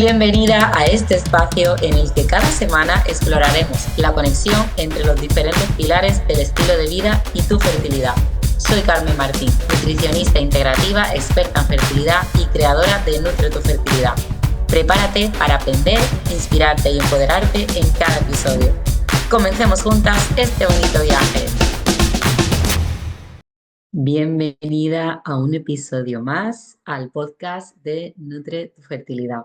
Bienvenida a este espacio en el que cada semana exploraremos la conexión entre los diferentes pilares del estilo de vida y tu fertilidad. Soy Carmen Martín, nutricionista integrativa, experta en fertilidad y creadora de Nutre tu Fertilidad. Prepárate para aprender, inspirarte y empoderarte en cada episodio. Comencemos juntas este bonito viaje. Bienvenida a un episodio más al podcast de Nutre tu Fertilidad.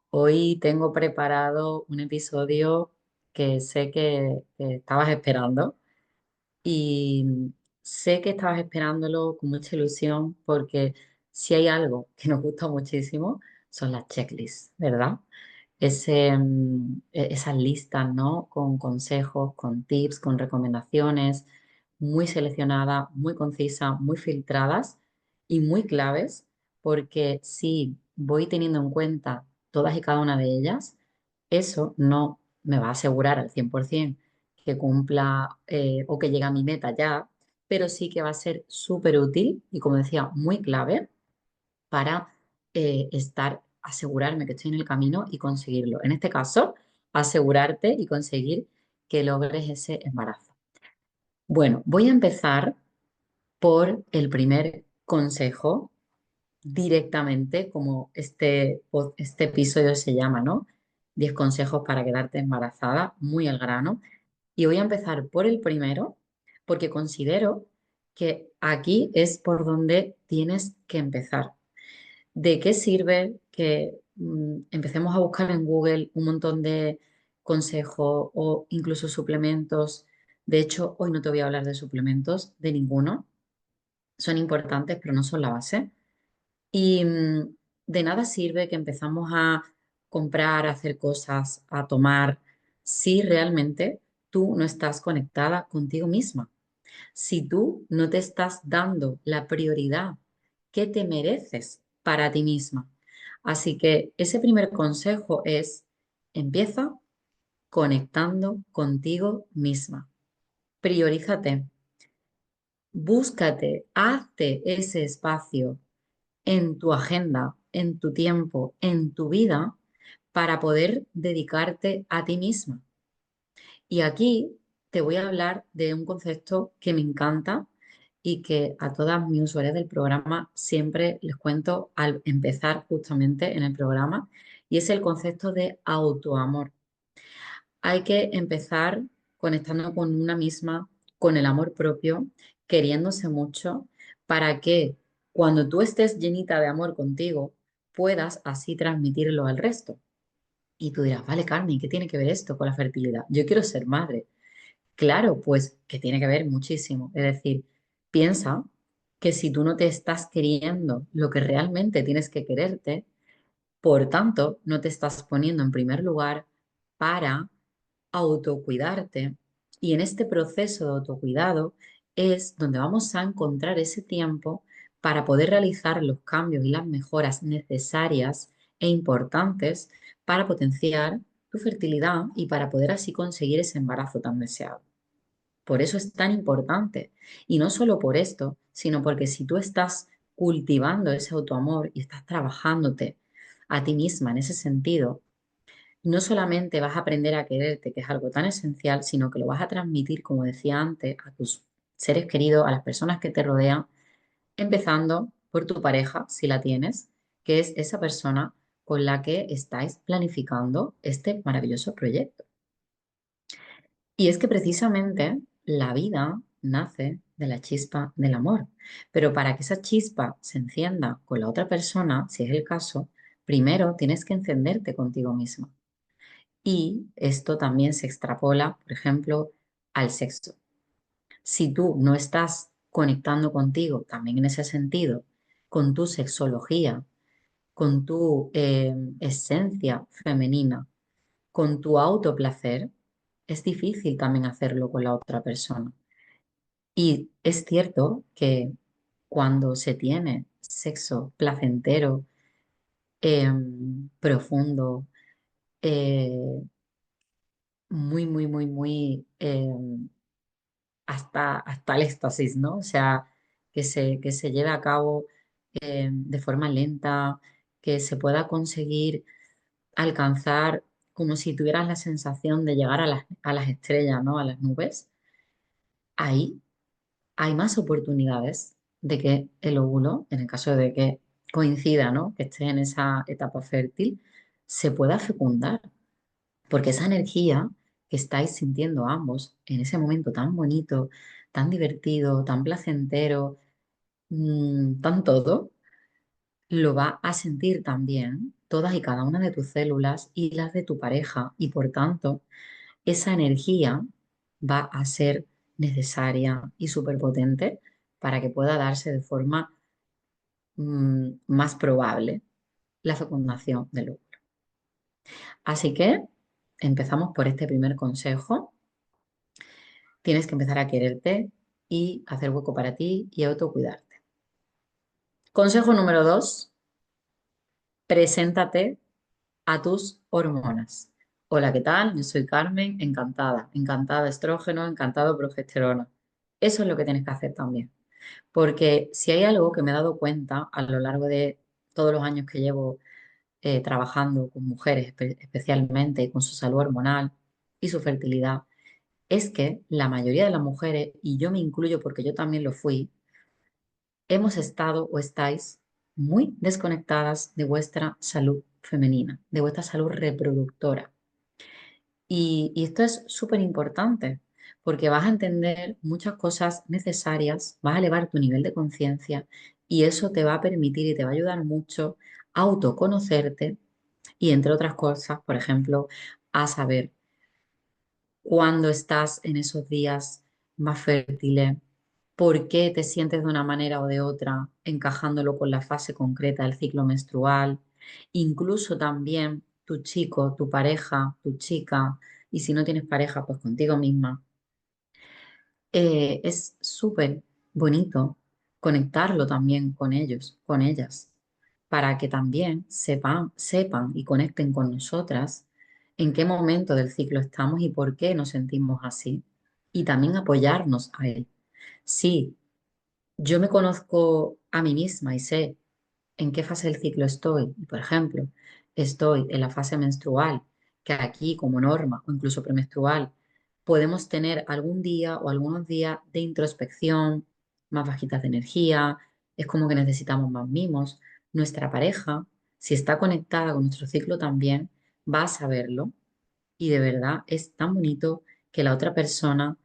Hoy tengo preparado un episodio que sé que estabas esperando y sé que estabas esperándolo con mucha ilusión porque si hay algo que nos gusta muchísimo son las checklists, ¿verdad? Esas listas, ¿no? Con consejos, con tips, con recomendaciones, muy seleccionadas, muy concisas, muy filtradas y muy claves, porque si voy teniendo en cuenta todas y cada una de ellas, eso no me va a asegurar al 100% que cumpla o que llegue a mi meta ya, pero sí que va a ser súper útil y, como decía, muy clave para asegurarme que estoy en el camino y conseguirlo. En este caso, asegurarte y conseguir que logres ese embarazo. Bueno, voy a empezar por el primer consejo directamente, como este episodio se llama, ¿no? 10 consejos para quedarte embarazada, muy al grano. Y voy a empezar por el primero, porque considero que aquí es por donde tienes que empezar. ¿De qué sirve que empecemos a buscar en Google un montón de consejos o incluso suplementos? De hecho, hoy no te voy a hablar de suplementos, de ninguno. Son importantes, pero no son la base. Y de nada sirve que empezamos a comprar, a hacer cosas, a tomar, si realmente tú no estás conectada contigo misma. Si tú no te estás dando la prioridad que te mereces para ti misma. Así que ese primer consejo es, empieza conectando contigo misma. Priorízate, búscate, hazte ese espacio en tu agenda, en tu tiempo, en tu vida, para poder dedicarte a ti misma. Y aquí te voy a hablar de un concepto que me encanta y que a todas mis usuarias del programa siempre les cuento al empezar justamente en el programa, y es el concepto de autoamor. Hay que empezar conectando con una misma, con el amor propio, queriéndose mucho, para que cuando tú estés llenita de amor contigo, puedas así transmitirlo al resto. Y tú dirás, vale, Carmen, ¿qué tiene que ver esto con la fertilidad? Yo quiero ser madre. Claro, pues que tiene que ver muchísimo. Es decir, piensa que si tú no te estás queriendo lo que realmente tienes que quererte, por tanto, no te estás poniendo en primer lugar para autocuidarte. Y en este proceso de autocuidado es donde vamos a encontrar ese tiempo para poder realizar los cambios y las mejoras necesarias e importantes para potenciar tu fertilidad y para poder así conseguir ese embarazo tan deseado. Por eso es tan importante. Y no solo por esto, sino porque si tú estás cultivando ese autoamor y estás trabajándote a ti misma en ese sentido, no solamente vas a aprender a quererte, que es algo tan esencial, sino que lo vas a transmitir, como decía antes, a tus seres queridos, a las personas que te rodean, empezando por tu pareja, si la tienes, que es esa persona con la que estáis planificando este maravilloso proyecto. Y es que precisamente la vida nace de la chispa del amor, pero para que esa chispa se encienda con la otra persona, si es el caso, primero tienes que encenderte contigo misma. Y esto también se extrapola, por ejemplo, al sexo. Si tú no estás conectando contigo, también en ese sentido, con tu sexología, con tu esencia femenina, con tu autoplacer, es difícil también hacerlo con la otra persona. Y es cierto que cuando se tiene sexo placentero, profundo, eh, muy, muy, muy, muy, hasta el éxtasis, ¿no? O sea, que se lleve a cabo de forma lenta, que se pueda conseguir alcanzar como si tuvieras la sensación de llegar a las estrellas, ¿no? A las nubes, ahí hay más oportunidades de que el óvulo, en el caso de que coincida, ¿no? Que esté en esa etapa fértil, se pueda fecundar. Porque esa energía que estáis sintiendo ambos en ese momento tan bonito, tan divertido, tan placentero, tan todo, lo va a sentir también todas y cada una de tus células y las de tu pareja. Y por tanto, esa energía va a ser necesaria y súper potente para que pueda darse de forma más probable la fecundación del óvulo. Así que empezamos por este primer consejo. Tienes que empezar a quererte y hacer hueco para ti y autocuidarte. Consejo número 2, preséntate a tus hormonas. Hola, ¿qué tal? Yo soy Carmen, encantada. Encantada estrógeno, encantado progesterona. Eso es lo que tienes que hacer también. Porque si hay algo que me he dado cuenta a lo largo de todos los años que llevo trabajando con mujeres especialmente y con su salud hormonal y su fertilidad, es que la mayoría de las mujeres, y yo me incluyo porque yo también lo fui, hemos estado o estáis muy desconectadas de vuestra salud femenina, de vuestra salud reproductora. Y esto es súper importante porque vas a entender muchas cosas necesarias, vas a elevar tu nivel de conciencia y eso te va a permitir y te va a ayudar mucho a autoconocerte y, entre otras cosas, por ejemplo, a saber cuándo estás en esos días más fértiles, por qué te sientes de una manera o de otra, encajándolo con la fase concreta del ciclo menstrual, incluso también tu chico, tu pareja, tu chica, y si no tienes pareja, pues contigo misma. Es súper bonito conectarlo también con ellos, con ellas, para que también sepan y conecten con nosotras en qué momento del ciclo estamos y por qué nos sentimos así, y también apoyarnos a él. Sí, yo me conozco a mí misma y sé en qué fase del ciclo estoy. Y, por ejemplo, estoy en la fase menstrual, que aquí como norma o incluso premenstrual podemos tener algún día o algunos días de introspección, más bajitas de energía, es como que necesitamos más mimos. Nuestra pareja, si está conectada con nuestro ciclo también, va a saberlo y de verdad es tan bonito que la otra persona,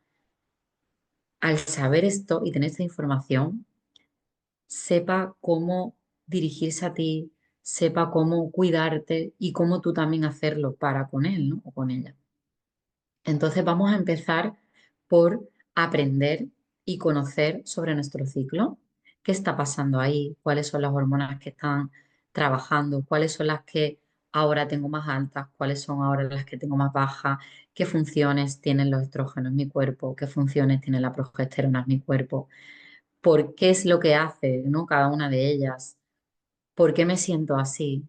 al saber esto y tener esta información, sepa cómo dirigirse a ti, sepa cómo cuidarte y cómo tú también hacerlo para con él, ¿no? O con ella. Entonces vamos a empezar por aprender y conocer sobre nuestro ciclo, qué está pasando ahí, cuáles son las hormonas que están trabajando, cuáles son las que ahora tengo más altas, cuáles son ahora las que tengo más bajas, qué funciones tienen los estrógenos en mi cuerpo, qué funciones tiene la progesterona en mi cuerpo, por qué es lo que hace, ¿no? Cada una de ellas, por qué me siento así,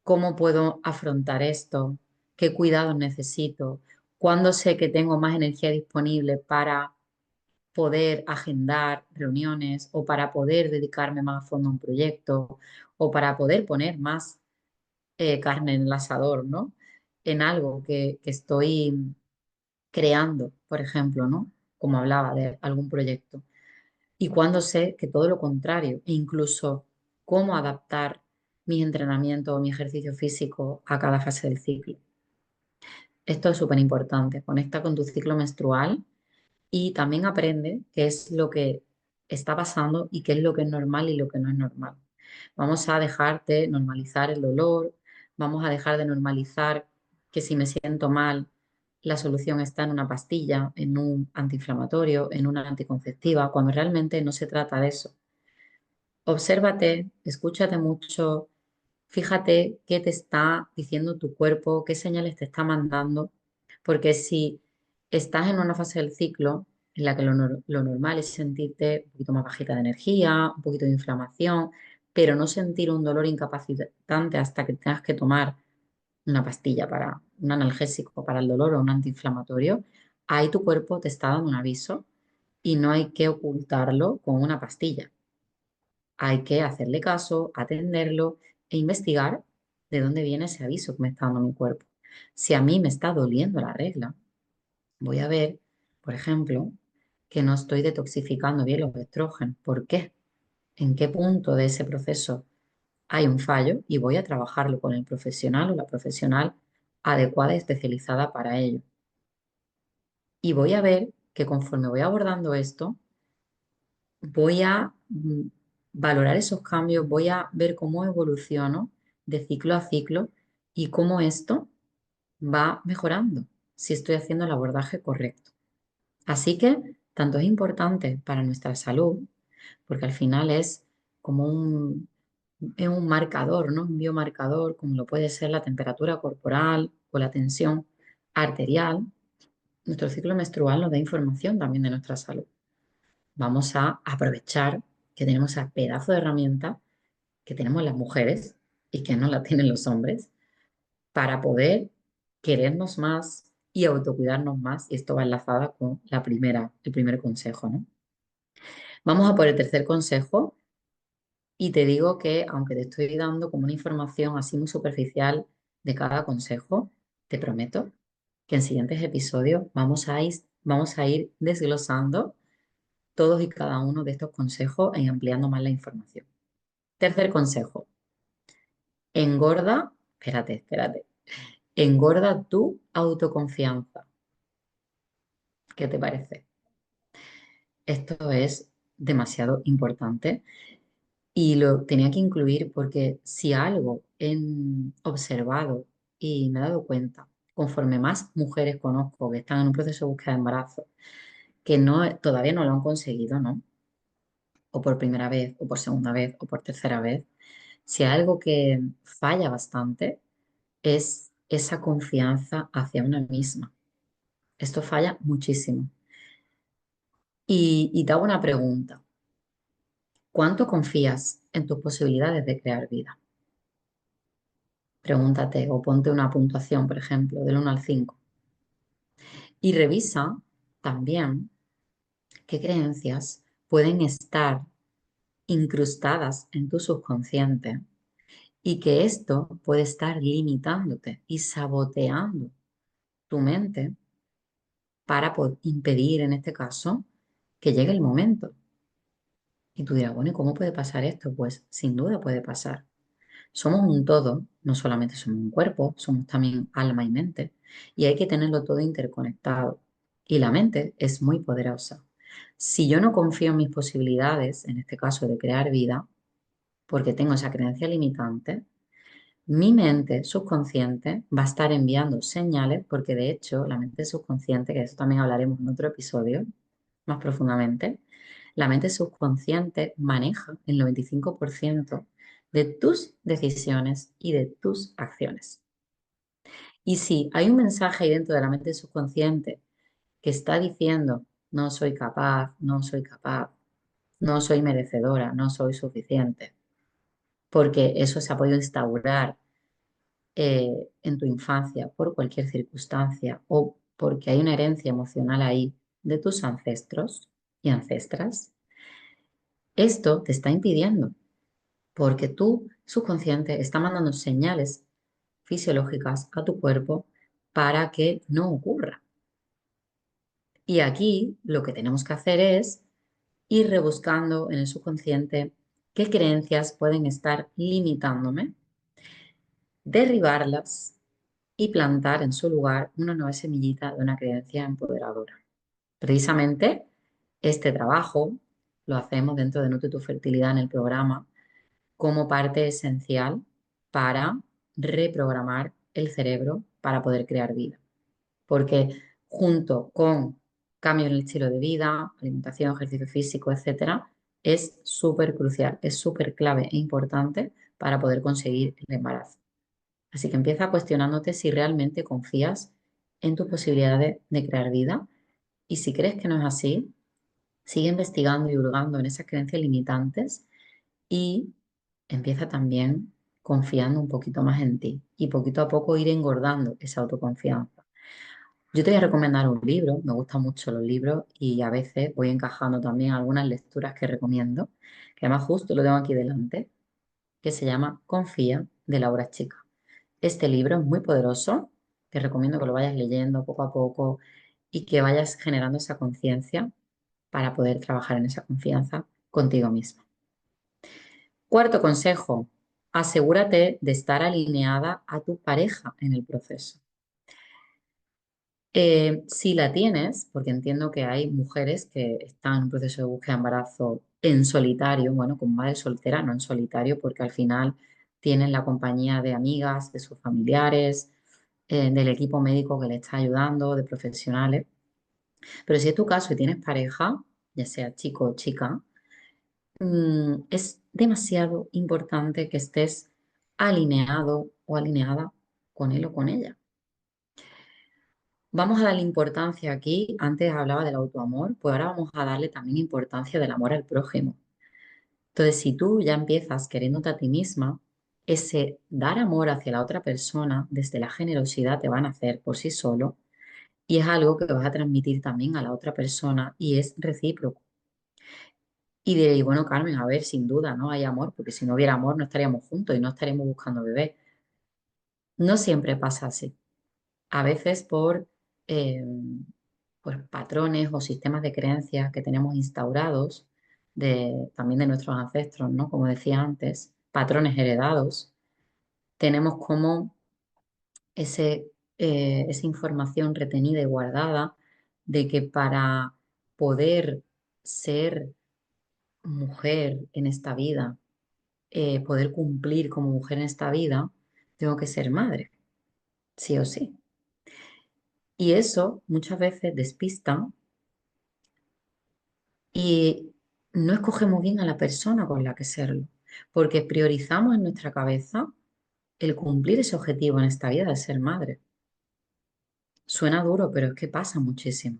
cómo puedo afrontar esto, qué cuidados necesito, cuándo sé que tengo más energía disponible para poder agendar reuniones o para poder dedicarme más a fondo a un proyecto o para poder poner más carne en el asador, ¿no? En algo que estoy creando, por ejemplo, ¿no? Como hablaba de algún proyecto. Y cuando sé que todo lo contrario, e incluso cómo adaptar mi entrenamiento o mi ejercicio físico a cada fase del ciclo. Esto es súper importante. Conecta con tu ciclo menstrual y también aprende qué es lo que está pasando y qué es lo que es normal y lo que no es normal. Vamos a dejar de normalizar el dolor, vamos a dejar de normalizar que si me siento mal, la solución está en una pastilla, en un antiinflamatorio, en una anticonceptiva, cuando realmente no se trata de eso. Obsérvate, escúchate mucho, fíjate qué te está diciendo tu cuerpo, qué señales te está mandando, porque si estás en una fase del ciclo en la que lo normal es sentirte un poquito más bajita de energía, un poquito de inflamación, pero no sentir un dolor incapacitante hasta que tengas que tomar una pastilla para un analgésico para el dolor o un antiinflamatorio, ahí tu cuerpo te está dando un aviso y no hay que ocultarlo con una pastilla. Hay que hacerle caso, atenderlo e investigar de dónde viene ese aviso que me está dando mi cuerpo. Si a mí me está doliendo la regla, voy a ver, por ejemplo, que no estoy detoxificando bien los estrógenos. ¿Por qué? ¿En qué punto de ese proceso hay un fallo? Y voy a trabajarlo con el profesional o la profesional adecuada y especializada para ello. Y voy a ver que conforme voy abordando esto, voy a valorar esos cambios, voy a ver cómo evoluciono de ciclo a ciclo y cómo esto va mejorando si estoy haciendo el abordaje correcto. Así que tanto es importante para nuestra salud, porque al final es un marcador, ¿no? Un biomarcador, como lo puede ser la temperatura corporal o la tensión arterial. Nuestro ciclo menstrual nos da información también de nuestra salud. Vamos a aprovechar que tenemos esa pedazo de herramienta que tenemos las mujeres y que no la tienen los hombres para poder querernos más y autocuidarnos más. Y esto va enlazada con el primer consejo, ¿no? Vamos a por el tercer consejo y te digo que aunque te estoy dando como una información así muy superficial de cada consejo, te prometo que en siguientes episodios vamos a ir desglosando todos y cada uno de estos consejos y ampliando más la información. Tercer consejo, engorda, espérate, engorda tu autoconfianza. ¿Qué te parece? Esto es demasiado importante y lo tenía que incluir porque si algo he observado y me he dado cuenta, conforme más mujeres conozco que están en un proceso de búsqueda de embarazo, que no, todavía no lo han conseguido, ¿no? O por primera vez, o por segunda vez, o por tercera vez, si hay algo que falla bastante es esa confianza hacia una misma. Esto falla muchísimo. Y te hago una pregunta. ¿Cuánto confías en tus posibilidades de crear vida? Pregúntate o ponte una puntuación, por ejemplo, del 1 al 5. Y revisa también qué creencias pueden estar incrustadas en tu subconsciente y que esto puede estar limitándote y saboteando tu mente para impedir, en este caso, que llegue el momento. Y tú dirás, bueno, ¿y cómo puede pasar esto? Pues sin duda puede pasar. Somos un todo, no solamente somos un cuerpo, somos también alma y mente. Y hay que tenerlo todo interconectado. Y la mente es muy poderosa. Si yo no confío en mis posibilidades, en este caso de crear vida, porque tengo esa creencia limitante, mi mente subconsciente va a estar enviando señales, porque de hecho la mente subconsciente, que de eso también hablaremos en otro episodio más profundamente, la mente subconsciente maneja el 95% de tus decisiones y de tus acciones. Y si hay un mensaje ahí dentro de la mente subconsciente que está diciendo, no soy capaz, no soy capaz, no soy merecedora, no soy suficiente, porque eso se ha podido instaurar en tu infancia por cualquier circunstancia o porque hay una herencia emocional ahí de tus ancestros y ancestras, esto te está impidiendo porque tu subconsciente está mandando señales fisiológicas a tu cuerpo para que no ocurra. Y aquí lo que tenemos que hacer es ir rebuscando en el subconsciente qué creencias pueden estar limitándome, derribarlas y plantar en su lugar una nueva semillita de una creencia empoderadora. Precisamente este trabajo lo hacemos dentro de Nutre tu Fertilidad en el programa como parte esencial para reprogramar el cerebro para poder crear vida. Porque junto con cambio en el estilo de vida, alimentación, ejercicio físico, etcétera, es súper crucial, es súper clave e importante para poder conseguir el embarazo. Así que empieza cuestionándote si realmente confías en tus posibilidades de crear vida y si crees que no es así, sigue investigando y hurgando en esas creencias limitantes y empieza también confiando un poquito más en ti y poquito a poco ir engordando esa autoconfianza. Yo te voy a recomendar un libro, me gustan mucho los libros y a veces voy encajando también algunas lecturas que recomiendo, que además justo lo tengo aquí delante, que se llama Confía, de Laura Chica. Este libro es muy poderoso, te recomiendo que lo vayas leyendo poco a poco y que vayas generando esa conciencia para poder trabajar en esa confianza contigo mismo. Cuarto consejo, asegúrate de estar alineada a tu pareja en el proceso. Si la tienes, porque entiendo que hay mujeres que están en un proceso de búsqueda de embarazo en solitario, bueno, como madre soltera, no en solitario, porque al final tienen la compañía de amigas, de sus familiares, del equipo médico que le está ayudando, de profesionales. Pero si es tu caso y tienes pareja, ya sea chico o chica, es demasiado importante que estés alineado o alineada con él o con ella. Vamos a darle importancia aquí, antes hablaba del autoamor, pues ahora vamos a darle también importancia del amor al prójimo. Entonces, si tú ya empiezas queriéndote a ti misma, ese dar amor hacia la otra persona desde la generosidad te van a hacer por sí solo y es algo que vas a transmitir también a la otra persona y es recíproco. Y diréis, bueno, Carmen, a ver, sin duda, ¿no? Hay amor, porque si no hubiera amor no estaríamos juntos y no estaríamos buscando bebé. No siempre pasa así. A veces eh, por patrones o sistemas de creencias que tenemos instaurados también de nuestros ancestros, ¿no? Como decía antes, patrones heredados, tenemos como esa información retenida y guardada de que para poder ser mujer en esta vida, poder cumplir como mujer en esta vida, tengo que ser madre, sí o sí. Y eso muchas veces despista y no escogemos bien a la persona con la que serlo, porque priorizamos en nuestra cabeza el cumplir ese objetivo en esta vida de ser madre. Suena duro, pero es que pasa muchísimo.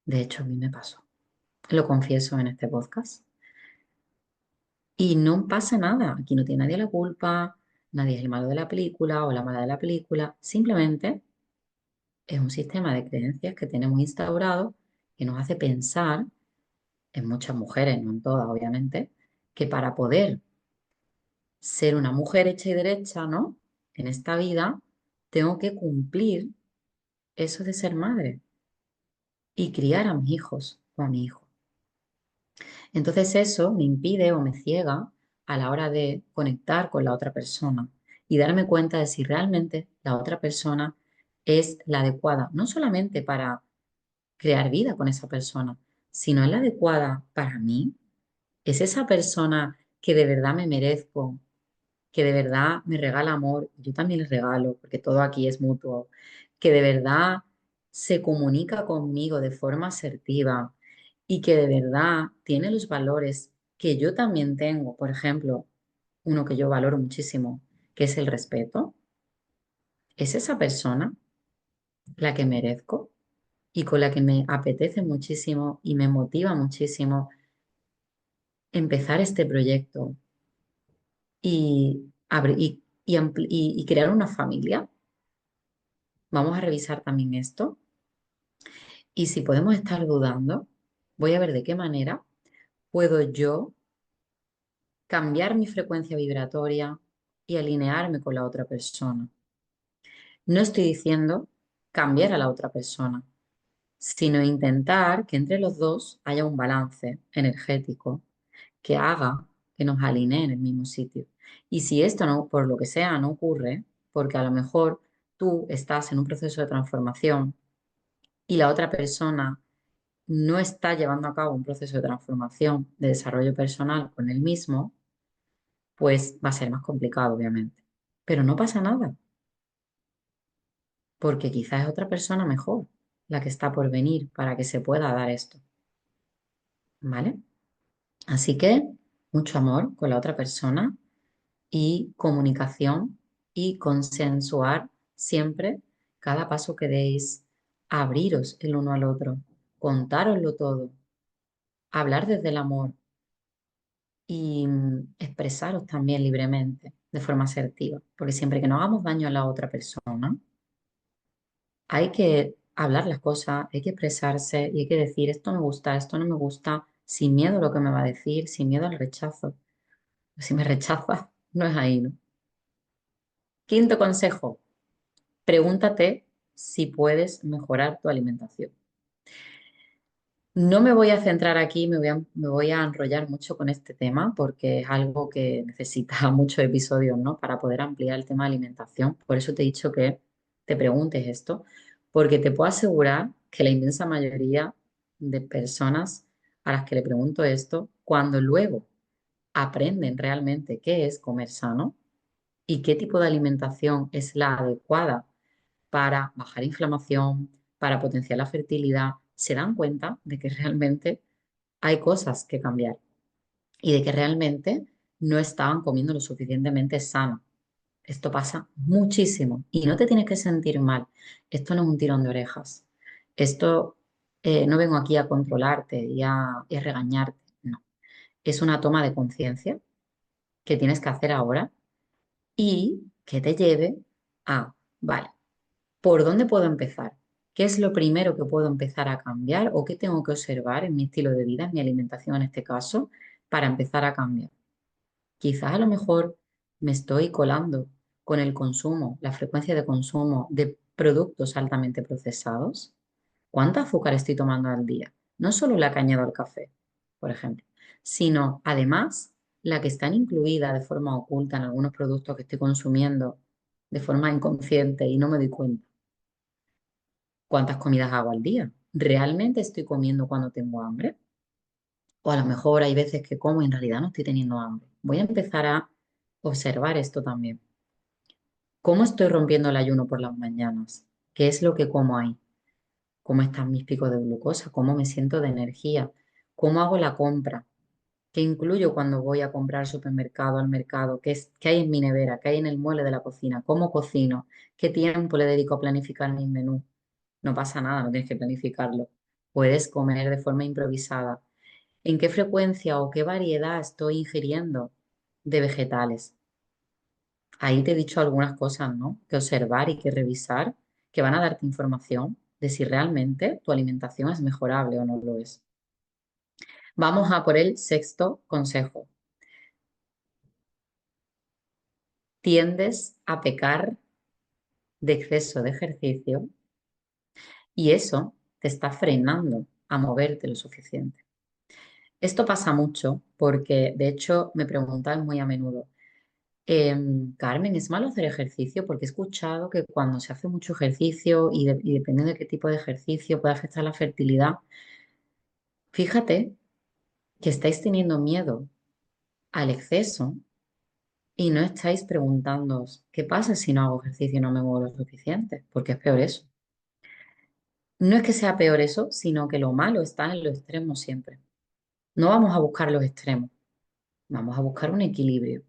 De hecho, a mí me pasó. Lo confieso en este podcast. Y no pasa nada. Aquí no tiene nadie la culpa, nadie es el malo de la película o la mala de la película. Simplemente es un sistema de creencias que tenemos instaurado que nos hace pensar, en muchas mujeres, no en todas, obviamente, que para poder ser una mujer hecha y derecha, ¿no? En esta vida, tengo que cumplir eso de ser madre y criar a mis hijos o a mi hijo. Entonces eso me impide o me ciega a la hora de conectar con la otra persona y darme cuenta de si realmente la otra persona es la adecuada, no solamente para crear vida con esa persona, sino es la adecuada para mí. Es esa persona que de verdad me merezco, que de verdad me regala amor, yo también les regalo, porque todo aquí es mutuo, que de verdad se comunica conmigo de forma asertiva y que de verdad tiene los valores que yo también tengo, por ejemplo, uno que yo valoro muchísimo, que es el respeto, es esa persona la que merezco y con la que me apetece muchísimo y me motiva muchísimo empezar este proyecto y crear una familia. Vamos a revisar también esto. Y si podemos estar dudando, voy a ver de qué manera puedo yo cambiar mi frecuencia vibratoria y alinearme con la otra persona. No estoy diciendo cambiar a la otra persona, sino intentar que entre los dos haya un balance energético que haga que nos alinee en el mismo sitio. Y si esto no, por lo que sea, no ocurre, porque a lo mejor tú estás en un proceso de transformación y la otra persona no está llevando a cabo un proceso de transformación, de desarrollo personal con él mismo, pues va a ser más complicado, obviamente. Pero no pasa nada, porque quizás es otra persona mejor la que está por venir para que se pueda dar esto, ¿vale? Así que mucho amor con la otra persona y comunicación y consensuar siempre cada paso que deis, abriros el uno al otro, contároslo todo, hablar desde el amor y expresaros también libremente, de forma asertiva, porque siempre que no hagamos daño a la otra persona, hay que hablar las cosas, hay que expresarse y hay que decir esto me gusta, esto no me gusta, sin miedo a lo que me va a decir, sin miedo al rechazo. Si me rechaza, No es ahí, ¿no? Quinto consejo, pregúntate si puedes mejorar tu alimentación. No me voy a centrar aquí, me voy a enrollar mucho con este tema porque es algo que necesita muchos episodios, ¿no? Para poder ampliar el tema de alimentación. Por eso te he dicho que te preguntes esto, porque te puedo asegurar que la inmensa mayoría de personas a las que le pregunto esto, cuando luego aprenden realmente qué es comer sano y qué tipo de alimentación es la adecuada para bajar inflamación, para potenciar la fertilidad, se dan cuenta de que realmente hay cosas que cambiar y de que realmente no estaban comiendo lo suficientemente sano. Esto pasa muchísimo y no te tienes que sentir mal. Esto no es un tirón de orejas. Esto no vengo aquí a controlarte y a regañarte. No. Es una toma de conciencia que tienes que hacer ahora y que te lleve a, vale, ¿por dónde puedo empezar? ¿Qué es lo primero que puedo empezar a cambiar o qué tengo que observar en mi estilo de vida, en mi alimentación en este caso, para empezar a cambiar? Quizás a lo mejor me estoy colando con el consumo, la frecuencia de consumo de productos altamente procesados. ¿Cuánta azúcar estoy tomando al día? No solo la que añado al café, por ejemplo, sino además la que están incluida de forma oculta en algunos productos que estoy consumiendo de forma inconsciente y no me doy cuenta. ¿Cuántas comidas hago al día? ¿Realmente estoy comiendo cuando tengo hambre? O a lo mejor hay veces que como y en realidad no estoy teniendo hambre. Voy a empezar a observar esto también. ¿Cómo estoy rompiendo el ayuno por las mañanas? ¿Qué es lo que como ahí? ¿Cómo están mis picos de glucosa? ¿Cómo me siento de energía? ¿Cómo hago la compra? ¿Qué incluyo cuando voy a comprar al supermercado, al mercado? ¿Qué hay en mi nevera? ¿Qué hay en el mueble de la cocina? ¿Cómo cocino? ¿Qué tiempo le dedico a planificar mis menús? No pasa nada, no tienes que planificarlo. Puedes comer de forma improvisada. ¿En qué frecuencia o qué variedad estoy ingiriendo de vegetales? Ahí te he dicho algunas cosas, ¿no? Que observar y que revisar, que van a darte información de si realmente tu alimentación es mejorable o no lo es. Vamos a por el sexto consejo. Tiendes a pecar de exceso de ejercicio y eso te está frenando a moverte lo suficiente. Esto pasa mucho porque, de hecho, me preguntan muy a menudo, Carmen, ¿es malo hacer ejercicio? Porque he escuchado que cuando se hace mucho ejercicio y dependiendo de qué tipo de ejercicio puede afectar la fertilidad. Fíjate que estáis teniendo miedo al exceso y no estáis preguntándoos, ¿qué pasa si no hago ejercicio y no me muevo lo suficiente? Porque es peor eso. No es que sea peor eso, sino que lo malo está en los extremos siempre. No vamos a buscar los extremos, vamos a buscar un equilibrio.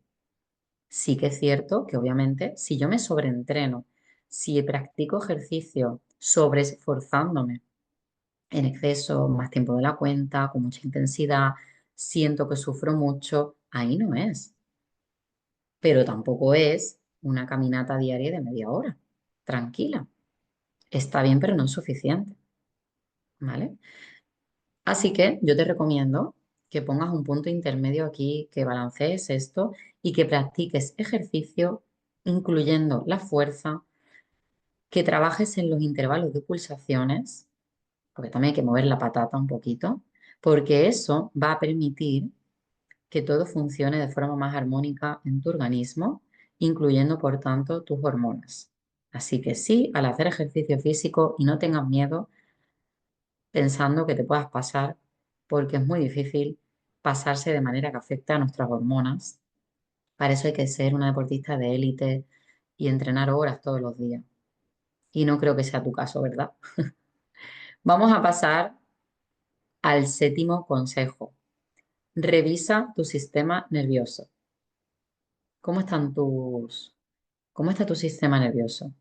Sí que es cierto que obviamente si yo me sobreentreno, si practico ejercicio sobreesforzándome en exceso, más tiempo de la cuenta, con mucha intensidad, siento que sufro mucho, ahí no es. Pero tampoco es una caminata diaria de media hora. Tranquila. Está bien, pero no es suficiente. ¿Vale? Así que yo te recomiendo que pongas un punto intermedio aquí, que balancees esto y que practiques ejercicio, incluyendo la fuerza, que trabajes en los intervalos de pulsaciones, porque también hay que mover la patata un poquito, porque eso va a permitir que todo funcione de forma más armónica en tu organismo, incluyendo, por tanto, tus hormonas. Así que sí, al hacer ejercicio físico y no tengas miedo pensando que te puedas pasar, porque es muy difícil pasarse de manera que afecta a nuestras hormonas. Para eso hay que ser una deportista de élite y entrenar horas todos los días. Y no creo que sea tu caso, ¿verdad? Vamos a pasar al séptimo consejo. Revisa tu sistema nervioso. ¿Cómo están cómo está tu sistema nervioso?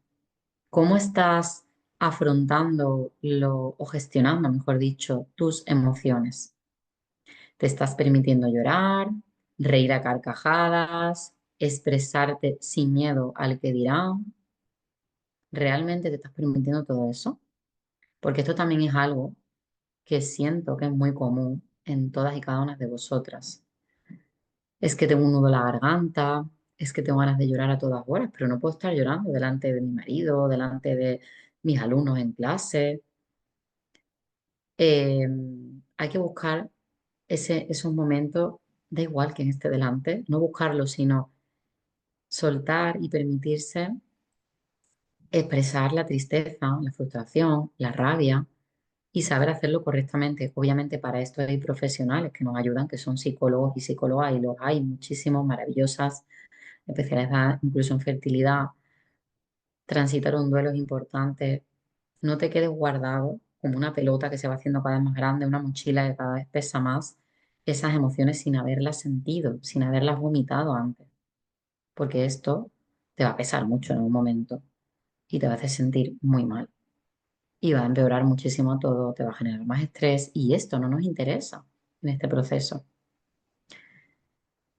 ¿Cómo estás afrontando o gestionando, mejor dicho, tus emociones? ¿Te estás permitiendo llorar, reír a carcajadas, expresarte sin miedo al que dirán? ¿Realmente te estás permitiendo todo eso? Porque esto también es algo que siento que es muy común en todas y cada una de vosotras. Es que tengo un nudo en la garganta, es que tengo ganas de llorar a todas horas, pero no puedo estar llorando delante de mi marido, delante de mis alumnos en clase. Eh, Hay que buscar esos momentos, da igual quién esté delante, no buscarlo, sino soltar y permitirse expresar la tristeza, la frustración, la rabia y saber hacerlo correctamente. Obviamente para esto hay profesionales que nos ayudan, que son psicólogos y psicólogas, y los hay muchísimos, maravillosas, especializadas incluso en fertilidad. Transitar un duelo es importante. No te quedes guardado como una pelota que se va haciendo cada vez más grande, una mochila que cada vez pesa más, esas emociones sin haberlas sentido, sin haberlas vomitado antes, porque esto te va a pesar mucho en un momento y te va a hacer sentir muy mal y va a empeorar muchísimo todo, te va a generar más estrés y esto no nos interesa en este proceso.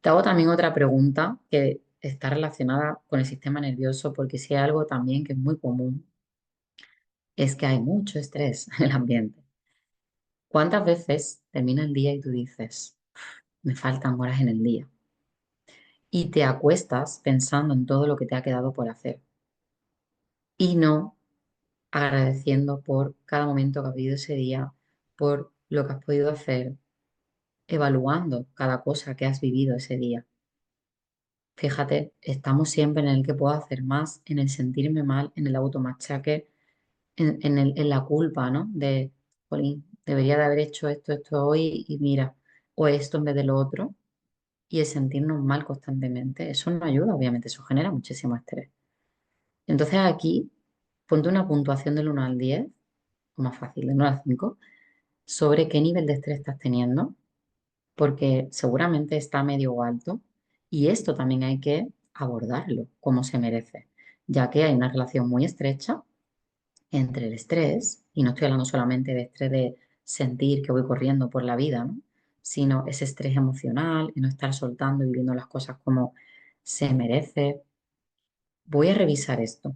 Te hago también otra pregunta que está relacionada con el sistema nervioso, porque si hay algo también que es muy común, es que hay mucho estrés en el ambiente. ¿Cuántas veces termina el día y tú dices, me faltan horas en el día? Y te acuestas pensando en todo lo que te ha quedado por hacer y no agradeciendo por cada momento que has vivido ese día, por lo que has podido hacer, evaluando cada cosa que has vivido ese día. Fíjate, estamos siempre en el que puedo hacer más, en el sentirme mal, en el automachaque, en la culpa, ¿no? De, jolín, debería de haber hecho esto hoy y mira, o esto en vez de lo otro, y el sentirnos mal constantemente. Eso no ayuda, obviamente, eso genera muchísimo estrés. Entonces aquí, ponte una puntuación del 1 al 10, o más fácil, del 1 al 5, sobre qué nivel de estrés estás teniendo, porque seguramente está medio o alto, y esto también hay que abordarlo como se merece, ya que hay una relación muy estrecha entre el estrés, y no estoy hablando solamente de estrés de sentir que voy corriendo por la vida, ¿no? Sino ese estrés emocional y no estar soltando y viviendo las cosas como se merece. Voy a revisar esto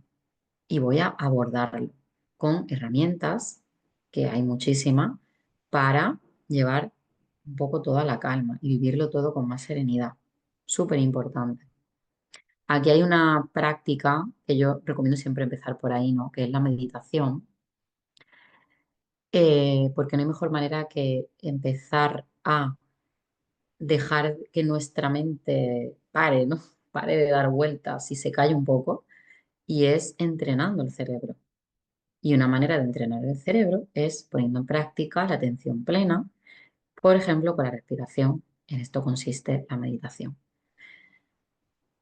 y voy a abordarlo con herramientas, que hay muchísimas, para llevar un poco toda la calma y vivirlo todo con más serenidad. Súper importante. Aquí hay una práctica que yo recomiendo siempre empezar por ahí, ¿no? Que es la meditación, porque no hay mejor manera que empezar a dejar que nuestra mente pare, ¿no? Pare de dar vueltas y se calle un poco, y es entrenando el cerebro. Y una manera de entrenar el cerebro es poniendo en práctica la atención plena, por ejemplo, con la respiración. En esto consiste la meditación.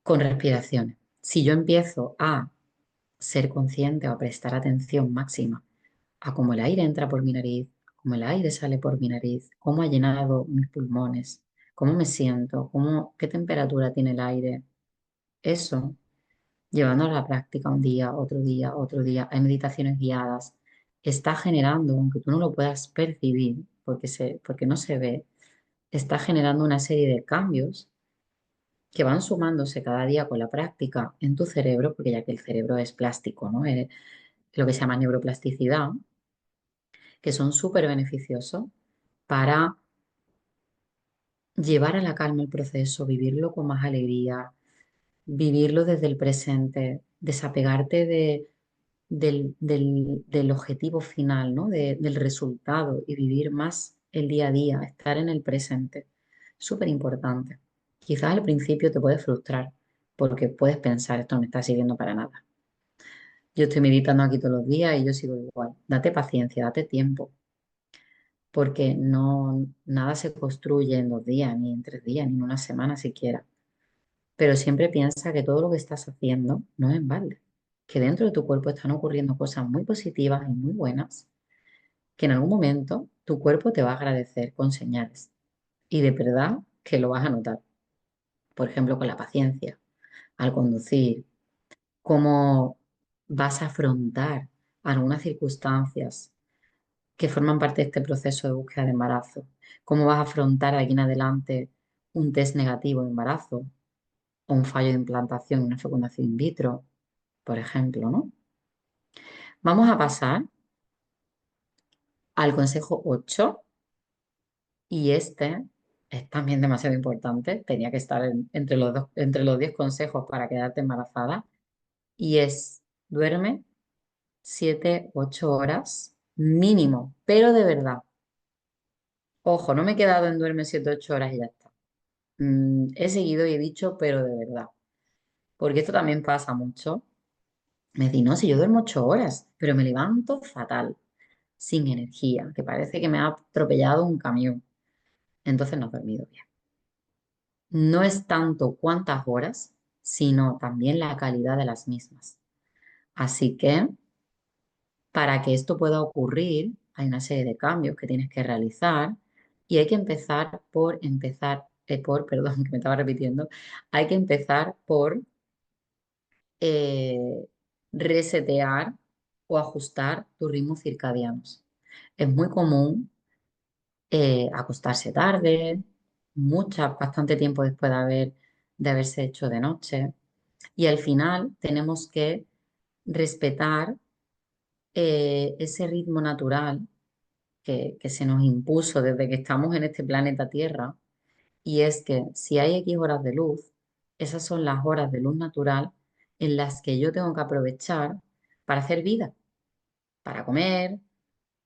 Con respiraciones. Si yo empiezo a ser consciente o a prestar atención máxima a cómo el aire entra por mi nariz, cómo el aire sale por mi nariz, cómo ha llenado mis pulmones, cómo me siento, qué temperatura tiene el aire, eso, llevando a la práctica un día, otro día, otro día, hay meditaciones guiadas, está generando, aunque tú no lo puedas percibir porque no se ve, está generando una serie de cambios que van sumándose cada día con la práctica en tu cerebro, porque ya que el cerebro es plástico, ¿no? Lo que se llama neuroplasticidad, que son súper beneficiosos para llevar a la calma el proceso, vivirlo con más alegría, vivirlo desde el presente, desapegarte del objetivo final, ¿no? Del resultado y vivir más el día a día, estar en el presente. Súper importante. Quizás al principio te puede frustrar porque puedes pensar, esto no me está sirviendo para nada. Yo estoy meditando aquí todos los días y yo sigo igual. Date paciencia, date tiempo, porque no, nada se construye en 2 días, ni en 3 días, ni en una semana siquiera. Pero siempre piensa que todo lo que estás haciendo no es en balde, que dentro de tu cuerpo están ocurriendo cosas muy positivas y muy buenas, que en algún momento tu cuerpo te va a agradecer con señales y de verdad que lo vas a notar. Por ejemplo, con la paciencia, al conducir, cómo vas a afrontar algunas circunstancias que forman parte de este proceso de búsqueda de embarazo, cómo vas a afrontar de aquí en adelante un test negativo de embarazo o un fallo de implantación en una fecundación in vitro, por ejemplo, ¿no? Vamos a pasar al consejo 8 y este es también demasiado importante, tenía que estar entre los 10 consejos para quedarte embarazada, y es, duerme 7, 8 horas mínimo, pero de verdad. Ojo, no me he quedado en duerme 7, 8 horas y ya está. He seguido y he dicho, pero de verdad. Porque esto también pasa mucho. Me dicen, no, si yo duermo 8 horas, pero me levanto fatal, sin energía, que parece que me ha atropellado un camión. Entonces no he dormido bien. No es tanto cuántas horas, sino también la calidad de las mismas. Así que para que esto pueda ocurrir, hay una serie de cambios que tienes que realizar y hay que perdón, que me estaba repitiendo, hay que empezar por eh, resetear o ajustar tus ritmos circadianos. Es muy común acostarse tarde, bastante tiempo después de haberse hecho de noche. Y al final tenemos que respetar ese ritmo natural que se nos impuso desde que estamos en este planeta Tierra. Y es que si hay X horas de luz, esas son las horas de luz natural en las que yo tengo que aprovechar para hacer vida, para comer,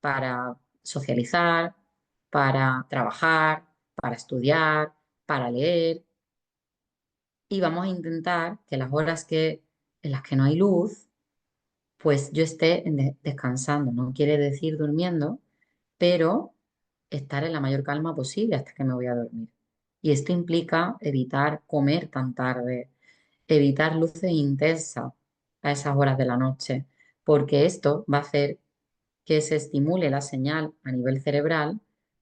para socializar, para trabajar, para estudiar, para leer. Y vamos a intentar que las en las que no hay luz, pues yo esté descansando. No quiere decir durmiendo, pero estar en la mayor calma posible hasta que me voy a dormir. Y esto implica evitar comer tan tarde, evitar luces intensas a esas horas de la noche, porque esto va a hacer que se estimule la señal a nivel cerebral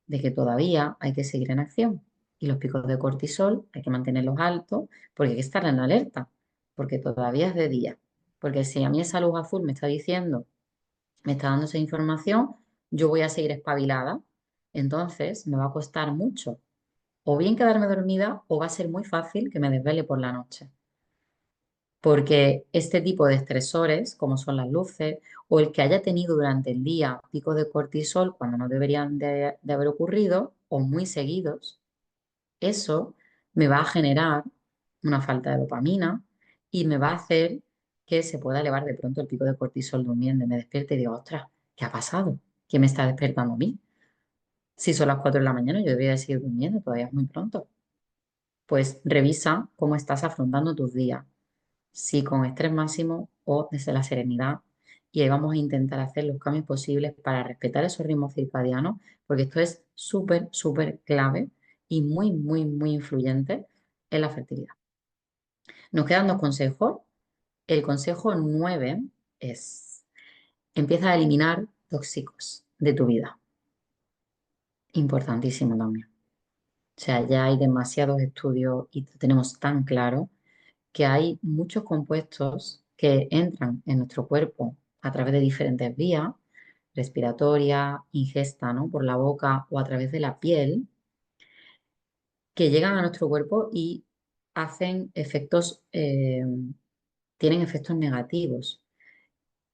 de que todavía hay que seguir en acción. Y los picos de cortisol hay que mantenerlos altos porque hay que estar en alerta, porque todavía es de día. Porque si a mí esa luz azul me está diciendo, me está dando esa información, yo voy a seguir espabilada. Entonces me va a costar mucho o bien quedarme dormida o va a ser muy fácil que me desvele por la noche. Porque este tipo de estresores, como son las luces, o el que haya tenido durante el día picos de cortisol cuando no deberían de haber ocurrido, o muy seguidos, eso me va a generar una falta de dopamina y me va a hacer que se pueda elevar de pronto el pico de cortisol durmiendo. Y me despierte y digo, ostras, ¿qué ha pasado? ¿Qué me está despertando a mí? Si son las 4 de la mañana, yo debería de seguir durmiendo, todavía es muy pronto. Pues revisa cómo estás afrontando tus días, si con estrés máximo o desde la serenidad. Y ahí vamos a intentar hacer los cambios posibles para respetar esos ritmos circadianos, porque esto es súper, súper clave y muy, muy, muy influyente en la fertilidad. Nos quedan dos consejos. El consejo 9 es, empieza a eliminar tóxicos de tu vida. Importantísimo también. O sea, ya hay demasiados estudios y lo tenemos tan claro que hay muchos compuestos que entran en nuestro cuerpo a través de diferentes vías, respiratoria, ingesta, ¿no? Por la boca o a través de la piel, que llegan a nuestro cuerpo y hacen efectos, tienen efectos negativos.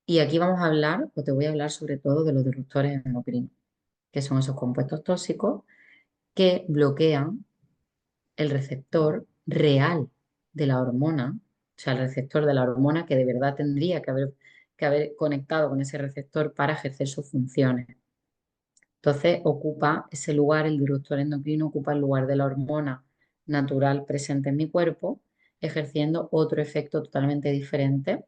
Y aquí vamos a hablar, o te voy a hablar sobre todo de los disruptores endocrinos, que son esos compuestos tóxicos que bloquean el receptor real de la hormona, o sea, el receptor de la hormona que de verdad tendría que haber conectado con ese receptor para ejercer sus funciones. Entonces, ocupa ese lugar, el disruptor endocrino ocupa el lugar de la hormona natural presente en mi cuerpo, ejerciendo otro efecto totalmente diferente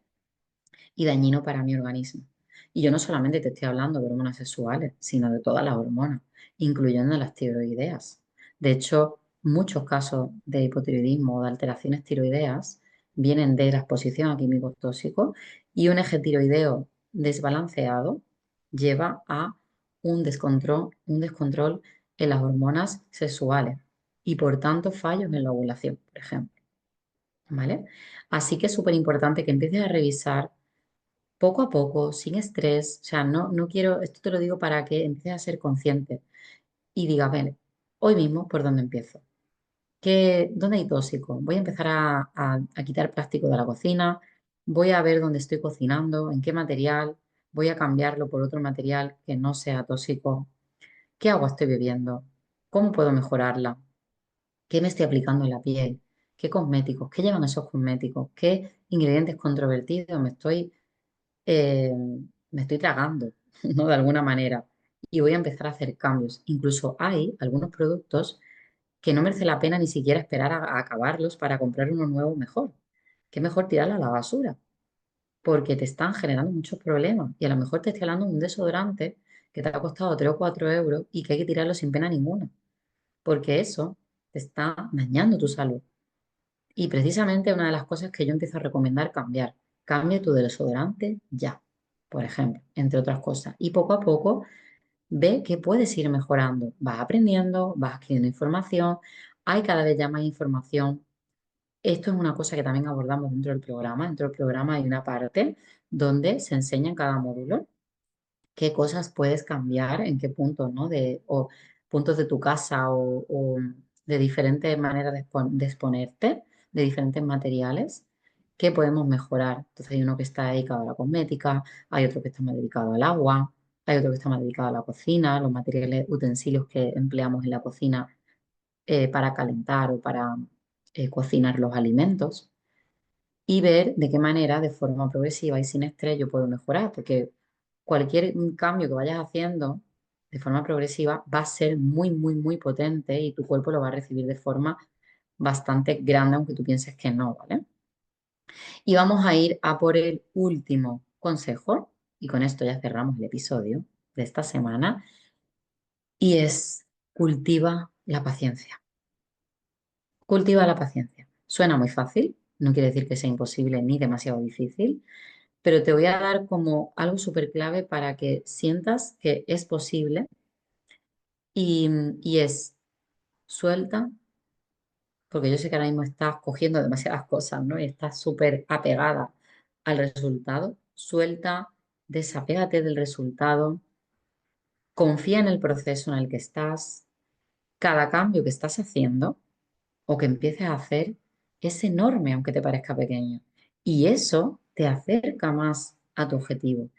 y dañino para mi organismo. Y yo no solamente te estoy hablando de hormonas sexuales, sino de todas las hormonas, incluyendo las tiroideas. De hecho, muchos casos de hipotiroidismo o de alteraciones tiroideas vienen de la exposición a químicos tóxicos y un eje tiroideo desbalanceado lleva a un descontrol en las hormonas sexuales y por tanto fallos en la ovulación, por ejemplo. ¿Vale? Así que es súper importante que empieces a revisar poco a poco, sin estrés. O sea, no quiero, esto te lo digo para que empieces a ser consciente y digas, ven, hoy mismo, ¿por dónde empiezo? ¿Dónde hay tóxico? Voy a empezar a quitar plástico de la cocina, voy a ver dónde estoy cocinando, en qué material, voy a cambiarlo por otro material que no sea tóxico. ¿Qué agua estoy bebiendo? ¿Cómo puedo mejorarla? ¿Qué me estoy aplicando en la piel? ¿Qué cosméticos? ¿Qué llevan esos cosméticos? ¿Qué ingredientes controvertidos eh, me estoy tragando, ¿no? De alguna manera. Y voy a empezar a hacer cambios. Incluso hay algunos productos que no merece la pena ni siquiera esperar a acabarlos para comprar uno nuevo mejor. Que mejor tirarlo a la basura, porque te están generando muchos problemas. Y a lo mejor te estoy hablando de un desodorante que te ha costado 3 o 4 euros y que hay que tirarlo sin pena ninguna, porque eso te está dañando tu salud. Y precisamente una de las cosas que yo empiezo a recomendar cambiar, cambia tu desodorante ya, por ejemplo, entre otras cosas. Y poco a poco ve que puedes ir mejorando. Vas aprendiendo, vas adquiriendo información, hay cada vez ya más información. Esto es una cosa que también abordamos dentro del programa. Dentro del programa hay una parte donde se enseña en cada módulo qué cosas puedes cambiar, en qué puntos, ¿no? O puntos de tu casa o de diferentes maneras de exponerte, de diferentes materiales, que podemos mejorar. Entonces hay uno que está dedicado a la cosmética, hay otro que está más dedicado al agua, hay otro que está más dedicado a la cocina, los materiales, utensilios que empleamos en la cocina para calentar o para cocinar los alimentos y ver de qué manera, de forma progresiva y sin estrés, yo puedo mejorar, porque cualquier cambio que vayas haciendo de forma progresiva va a ser muy, muy, muy potente y tu cuerpo lo va a recibir de forma bastante grande, aunque tú pienses que no, ¿vale? Y vamos a ir a por el último consejo, y con esto ya cerramos el episodio de esta semana, y es cultiva la paciencia. Cultiva la paciencia. Suena muy fácil, no quiere decir que sea imposible ni demasiado difícil, pero te voy a dar como algo súper clave para que sientas que es posible y es suelta, porque yo sé que ahora mismo estás cogiendo demasiadas cosas, ¿no? Y estás súper apegada al resultado. Suelta, desapégate del resultado, confía en el proceso en el que estás. Cada cambio que estás haciendo o que empieces a hacer es enorme, aunque te parezca pequeño. Y eso te acerca más a tu objetivo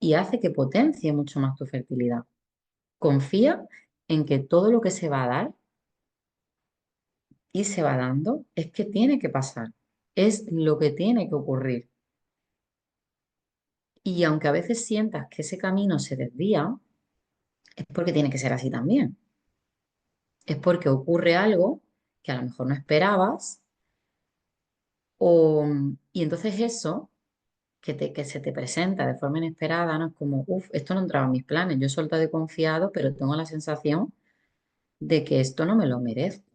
y hace que potencie mucho más tu fertilidad. Confía en que todo lo que se va a dar y se va dando es que tiene que pasar, es lo que tiene que ocurrir. Y aunque a veces sientas que ese camino se desvía, es porque tiene que ser así también. Es porque ocurre algo que a lo mejor no esperabas y entonces eso que se te presenta de forma inesperada, ¿no? Es como, uff, esto no entraba en mis planes, yo he soltado y confiado, pero tengo la sensación de que esto no me lo merezco.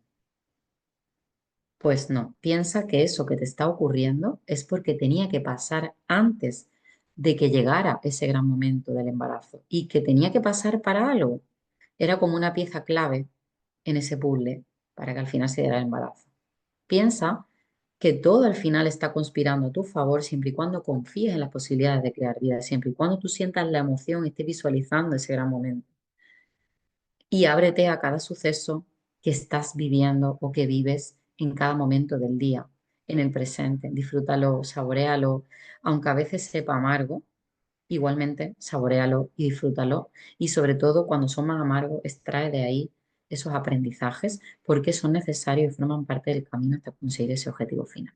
Pues no, piensa que eso que te está ocurriendo es porque tenía que pasar antes de que llegara ese gran momento del embarazo y que tenía que pasar para algo. Era como una pieza clave en ese puzzle para que al final se diera el embarazo. Piensa que todo al final está conspirando a tu favor siempre y cuando confíes en las posibilidades de crear vida, siempre y cuando tú sientas la emoción y estés visualizando ese gran momento. Y ábrete a cada suceso que estás viviendo o que vives en cada momento del día, en el presente. Disfrútalo, saboréalo, aunque a veces sepa amargo, igualmente saboréalo y disfrútalo. Y sobre todo, cuando son más amargos, extrae de ahí esos aprendizajes porque son necesarios y forman parte del camino hasta conseguir ese objetivo final.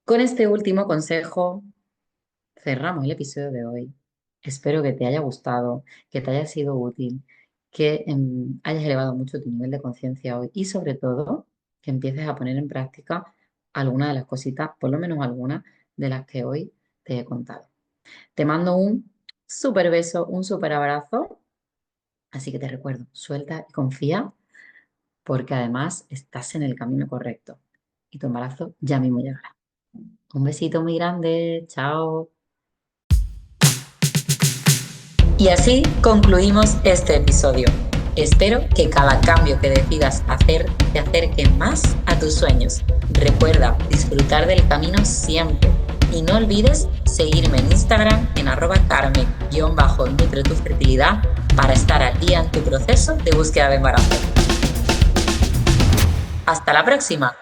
Con este último consejo cerramos el episodio de hoy. Espero que te haya gustado, que te haya sido útil, que hayas elevado mucho tu nivel de conciencia hoy y sobre todo que empieces a poner en práctica algunas de las cositas, por lo menos algunas de las que hoy te he contado. Te mando un súper beso, un súper abrazo. Así que te recuerdo, suelta y confía porque además estás en el camino correcto y tu embarazo ya mismo llegará. Un besito muy grande, chao. Y así concluimos este episodio. Espero que cada cambio que decidas hacer te acerque más a tus sueños. Recuerda disfrutar del camino siempre. Y no olvides seguirme en Instagram en @carmen_nutre tu fertilidad para estar al día en tu proceso de búsqueda de embarazo. ¡Hasta la próxima!